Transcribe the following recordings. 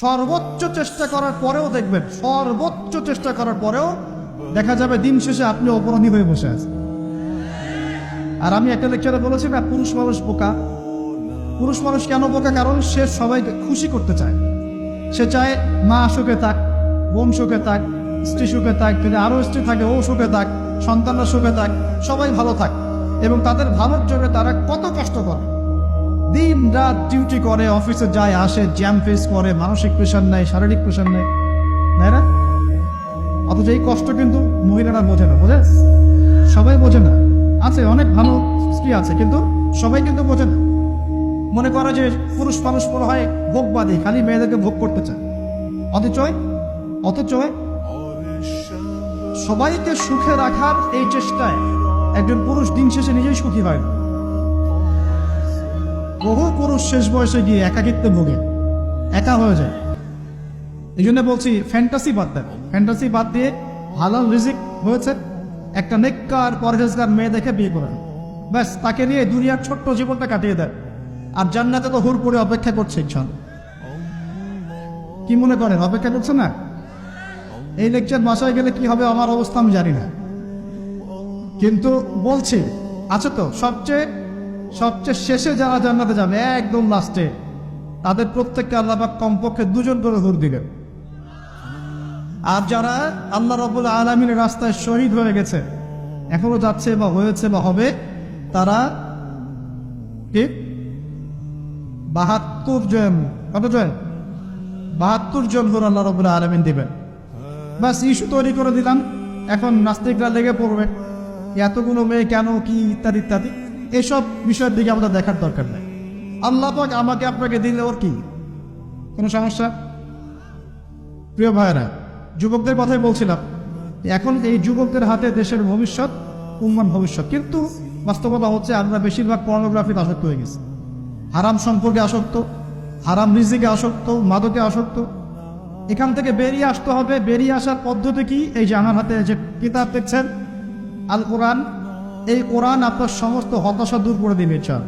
সর্বোচ্চ চেষ্টা করার পরেও দেখবেন, সর্বোচ্চ চেষ্টা করার পরেও দেখা যাবে দিন শেষে আপনি অপরাধী হয়ে বসে আছেন। আর আমি একটা লেকচারে বলেছি না, পুরুষ মানুষ বোকা। পুরুষ মানুষ কেন বোকা? কারণ সে সবাইকে খুশি করতে চায়। সে চায় মা সুখে থাক, বোন সুখে থাক, স্ত্রী সুখে থাক, যদি আরও স্ত্রী থাকে ও সুখে থাক, সন্তানরা সুখে থাক, সবাই ভালো থাক। এবং তাদের ভালোর জন্য তারা কত কষ্ট করে, দিন রাত ডিউটি করে, অফিসে যায় আসে, জ্যাম ফেস করে, মানসিক প্রেশার নেয়, শারীরিক প্রেশার নেয়, তাই না? অথচ এই কষ্ট কিন্তু মহিলারা বোঝে না। বোঝে? সবাই বোঝে না। আছে অনেক ভালো স্ত্রী আছে, কিন্তু সবাই কিন্তু বোঝে না। মনে করে যে পুরুষ মানুষ মনে হয় ভোগবাদী, খালি মেয়েদেরকে ভোগ করতে চায়। অথচ সবাইকে সুখে রাখার এই চেষ্টায় একজন পুরুষ দিন শেষে নিজেই সুখী হয় না। বহু পুরুষ শেষ বয়সে গিয়ে একাকিত্বে ভোগে, একা হয়ে যায়। এই জন্য বলছি ফ্যান্টাসি বাদ দেন। ফ্যান্টাসি বাদ দিয়ে হালাল রিজিক হয়েছে, একটা নেককার পরহেজগার মেয়ে দেখে বিয়ে করেন, ব্যাস তাকে নিয়ে দুনিয়ার ছোট্ট জীবনটা কাটিয়ে দেন। আর জান্নাতে তো হুর করে অপেক্ষা করছে ইনশাআল্লাহ। কি মনে করেন অপেক্ষা করছে না? এই লেকচার বাসায় গেলে কি হবে আমার অবস্থা আমি জানি না, কিন্তু বলছি আছে তো সবচেয়ে শেষে যারা জান্নাতে যাবে, একদম লাস্টে, তাদের প্রত্যেককে আল্লাহ পাক কমপক্ষে 2 জন করে হুর দিবেন। আর যারা আল্লাহ রাব্বুল আলামিনের রাস্তায় শহীদ হয়ে গেছে, এখনো যাচ্ছে বা হয়েছে বা হবে, তারা ঠিক 72 জন, কত জন? 72 জন হুর আল্লাহ রাব্বুল আলামিন দিবেন। বাস ইস্যু তৈরি করে দিলাম, এখন নাস্তিকরা লেগে পড়বে এতগুলো মেয়ে কেন, কি ইত্যাদি ইত্যাদি। এসব বিষয়ের দিকে আমাদের দেখার দরকার নেই। আল্লাহ পাক আমাকে আপনাকে দিলে ওর কি কোনো সমস্যা? প্রিয় ভাইয়েরা, যুবকদের কথাই বলছিলাম, এখন এই যুবকদের হাতে দেশের ভবিষ্যৎ, উম্মান ভবিষ্যৎ। কিন্তু বাস্তবতা হচ্ছে আমরা বেশিরভাগ পর্নোগ্রাফিতে আসক্ত হয়ে গেছি, হারাম সম্পর্কে আসক্ত, হারাম রিজিকে আসক্ত, মাদকে আসক্ত। এখান থেকে বেরিয়ে আসতে হবে। বেরিয়ে আসার পদ্ধতি কি? এই যে আমার হাতে যে কিতাব দেখছেন, আল কোরআন, এই কোরআন আপনার সমস্ত হতাশা দূর করে দিবে চাক।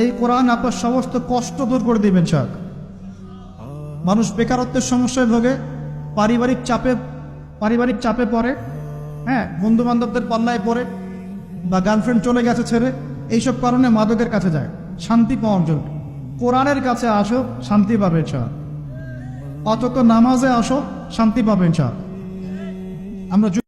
এই কোরআন আপনার সমস্ত কষ্ট দূর করে দিবেন চাক। মানুষ বেকারত্বের সমস্যায় ভোগে, পারিবারিক চাপে পড়ে, হ্যাঁ, বন্ধু বান্ধবদের পাল্লায় পড়ে, বা গার্লফ্রেন্ড চলে গেছে ছেড়ে, এইসব কারণে মাদকের কাছে যায় শান্তি পাওয়ার জন্য। কোরআনের কাছে আসো, শান্তি পাবে চাক। অন্তত নামাজে আসো, শান্তি পাবেন চাক। আমরা